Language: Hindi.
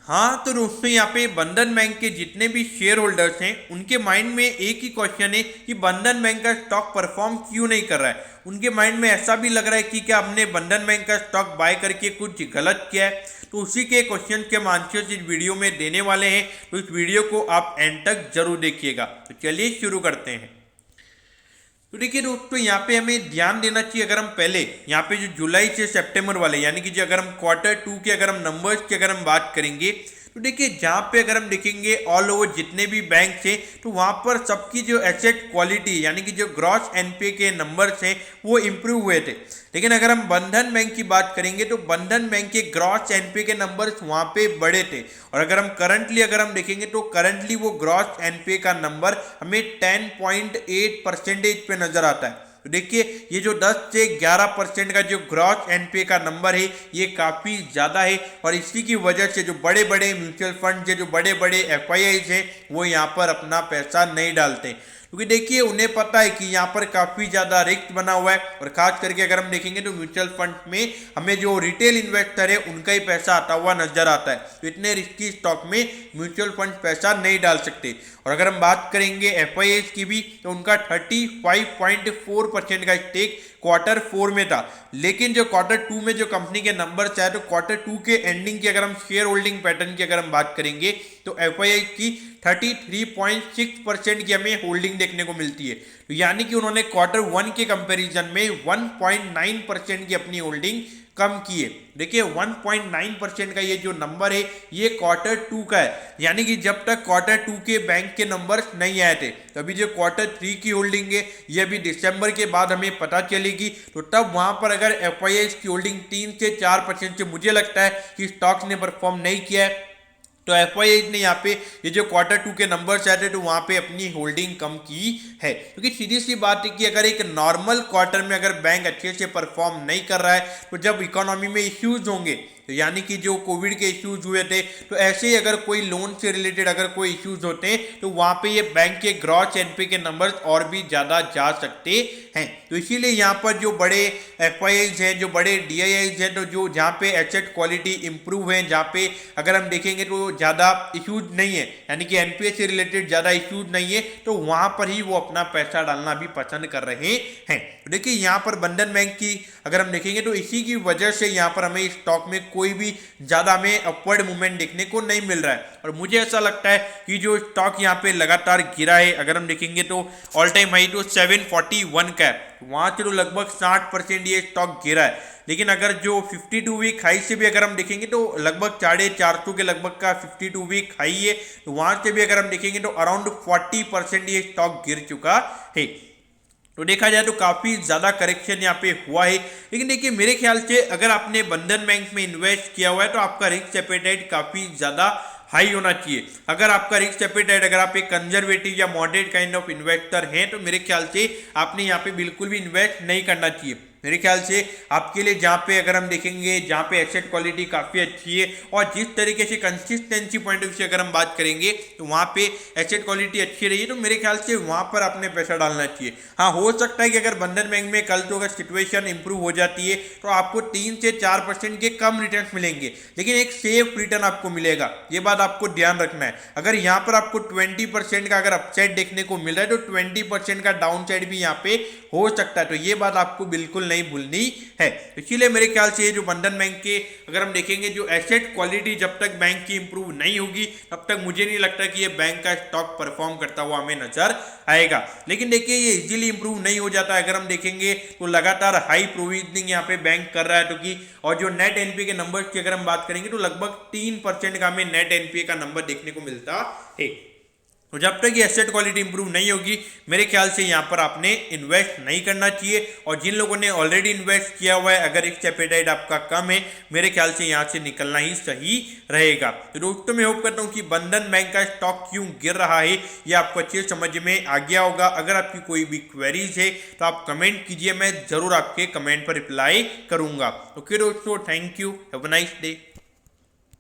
हाँ तो दोस्तों यहाँ पे बंधन बैंक के जितने भी शेयर होल्डर्स हैं उनके माइंड में एक ही क्वेश्चन है कि बंधन बैंक का स्टॉक परफॉर्म क्यों नहीं कर रहा है। उनके माइंड में ऐसा भी लग रहा है कि क्या हमने बंधन बैंक का स्टॉक बाय करके कुछ गलत किया है। तो उसी के क्वेश्चन के हम आंसर्स इस वीडियो में देने वाले हैं, तो इस वीडियो को आप एंड तक जरूर देखिएगा। तो चलिए शुरू करते हैं। तो देखिए दोस्तों यहाँ पे हमें ध्यान देना चाहिए, अगर हम पहले यहाँ पे जो जुलाई से सितंबर वाले यानी कि जो अगर हम Q2 के अगर हम नंबर्स की अगर हम बात करेंगे तो देखिए जहाँ पे अगर हम देखेंगे ऑल ओवर जितने भी बैंक थे तो वहाँ पर सबकी जो एसेट क्वालिटी यानी कि जो ग्रॉस एनपीए के नंबर्स हैं वो इम्प्रूव हुए थे। लेकिन अगर हम बंधन बैंक की बात करेंगे तो बंधन बैंक के ग्रॉस एनपीए के नंबर्स वहाँ पे बड़े थे। और अगर हम करंटली अगर हम देखेंगे तो करंटली वो ग्रॉस एनपीए का नंबर हमें 10.8% पे नजर आता है। तो देखिए ये जो 10 से 11% का जो ग्रॉस एनपीए का नंबर है ये काफ़ी ज़्यादा है। और इसी की वजह से जो बड़े बड़े म्यूचुअल फंड से जो बड़े बड़े एफआईआईज हैं वो यहाँ पर अपना पैसा नहीं डालते, क्योंकि देखिए उन्हें पता है कि यहाँ पर काफ़ी ज़्यादा रिस्क बना हुआ है। और खास करके अगर हम देखेंगे तो म्यूचुअल फंड में हमें जो रिटेल इन्वेस्टर है उनका ही पैसा आता हुआ नजर आता है। तो इतने रिस्की स्टॉक में म्यूचुअल फंड पैसा नहीं डाल सकते। और अगर हम बात करेंगे एफआईआईज की भी तो उनका 35.4% का स्टेक Q4 में था। लेकिन जो Q2 में जो कंपनी के नंबर्स आए तो Q2 के एंडिंग की अगर हम शेयर होल्डिंग पैटर्न की अगर हम बात करेंगे तो एफआईआई की 33.6% की हमें होल्डिंग देखने को मिलती है। तो यानी कि उन्होंने Q1 के कंपैरिजन में 1.9% की अपनी होल्डिंग कम की है। देखिए 1.9% का ये जो नंबर है ये Q2 का है, यानी कि जब तक Q2 के बैंक के नंबर्स नहीं आए थे तो अभी जो Q3 की होल्डिंग है ये अभी दिसंबर के बाद हमें पता चलेगी। तो तब वहां पर अगर एफआईआई की होल्डिंग 3 से 4% से मुझे लगता है कि स्टॉक्स ने परफॉर्म नहीं किया है, तो एफआईआई ने यहाँ पे ये जो Q2 के नंबर्स आए थे तो वहाँ पे अपनी होल्डिंग कम की है। क्योंकि सीधी सी बात है कि अगर एक नॉर्मल क्वार्टर में अगर बैंक अच्छे से परफॉर्म नहीं कर रहा है तो जब इकोनॉमी में इश्यूज होंगे तो यानी कि जो कोविड के इश्यूज हुए थे तो ऐसे ही अगर कोई लोन से रिलेटेड अगर कोई इश्यूज होते हैं तो वहाँ पे ये बैंक के ग्रॉस एनपीए के नंबर्स और भी ज़्यादा जा सकते हैं। तो इसीलिए यहाँ पर जो बड़े एफआईआईज हैं, जो बड़े डीआईआईज हैं, तो जो जहाँ पे एसेट क्वालिटी इंप्रूव है, जहाँ पे अगर हम देखेंगे तो ज़्यादा इश्यूज नहीं है यानी कि एनपीए से रिलेटेड ज़्यादा इश्यूज नहीं है, तो वहाँ पर ही वो अपना पैसा डालना भी पसंद कर रहे हैं। तो देखिए यहाँ पर बंधन बैंक की अगर हम देखेंगे तो इसी की वजह से यहाँ पर हमें स्टॉक में कोई भी ज़्यादा हमें अपवर्ड मूवमेंट देखने को नहीं मिल रहा है। और मुझे ऐसा लगता है कि जो स्टॉक यहाँ पे लगातार गिरा है, अगर हम देखेंगे तो ऑल टाइम हाई तो 741 का है, वहाँ से तो लगभग 60% ये स्टॉक गिरा है। लेकिन अगर जो 52 वीक हाई से भी अगर हम देखेंगे तो लगभग 450 के लगभग का 52 वीक हाई है, तो वहाँ से भी अगर हम देखेंगे तो अराउंड 40% ये स्टॉक गिर चुका है। तो देखा जाए तो काफ़ी ज़्यादा करेक्शन यहाँ पे हुआ है। लेकिन देखिए मेरे ख्याल से अगर आपने बंधन बैंक में इन्वेस्ट किया हुआ है तो आपका रिस्क एपेटाइट काफ़ी ज़्यादा हाई होना चाहिए। अगर आपका रिस्क एपेटाइट अगर आप एक कंजर्वेटिव या मॉडरेट काइंड ऑफ इन्वेस्टर हैं तो मेरे ख्याल से आपने यहाँ पे बिल्कुल भी इन्वेस्ट नहीं करना चाहिए। मेरे ख्याल से आपके लिए जहाँ पे अगर हम देखेंगे जहाँ पे एसेट क्वालिटी काफ़ी अच्छी है और जिस तरीके से कंसिस्टेंसी पॉइंट ऑफ व्यू से अगर हम बात करेंगे तो वहाँ पे एसेट क्वालिटी अच्छी रही है, तो मेरे ख्याल से वहाँ पर आपने पैसा डालना चाहिए। हाँ हो सकता है कि अगर बंधन बैंक में कल तो अगर सिचुएशन इंप्रूव हो जाती है तो आपको 3 से 4% के कम रिटर्न मिलेंगे, लेकिन एक सेफ रिटर्न आपको मिलेगा, ये बात आपको ध्यान रखना है। अगर यहाँ पर आपको 20% का अगर अपसाइड देखने को मिल रहा है तो 20% का डाउन साइड भी यहाँ पे हो सकता है, तो ये बात आपको बिल्कुल नहीं भूलनी है। इसीलिए मेरे ख्याल से ये जो बंधन बैंक के अगर हम देखेंगे जो एसेट क्वालिटी जब तक बैंक की इंप्रूव नहीं होगी तब तक मुझे नहीं लगता कि ये बैंक का स्टॉक परफॉर्म करता हुआ हमें नजर आएगा। लेकिन देखिए ये इजीली इंप्रूव नहीं हो जाता है। अगर हम देखेंगे तो लगातार हाई प्रोविजनिंग यहाँ पे बैंक कर रहा है, तो कि और जो नेट एनपीए के नंबर की अगर हम बात करेंगे तो लगभग 3% का हमें नेट एनपीए का नंबर देखने को मिलता है। तो जब तक ये एसेट क्वालिटी इंप्रूव नहीं होगी मेरे ख्याल से यहाँ पर आपने इन्वेस्ट नहीं करना चाहिए। और जिन लोगों ने ऑलरेडी इन्वेस्ट किया हुआ है अगर रिस्क एपेटाइट आपका कम है मेरे ख्याल से यहाँ से निकलना ही सही रहेगा। तो दोस्तों मैं होप करता हूँ कि बंधन बैंक का स्टॉक क्यों गिर रहा है ये आपको अच्छे समझ में आ गया होगा। अगर आपकी कोई भी क्वेरीज है तो आप कमेंट कीजिए, मैं जरूर आपके कमेंट पर रिप्लाई करूंगा। ओके दोस्तों, thank you, have a nice day.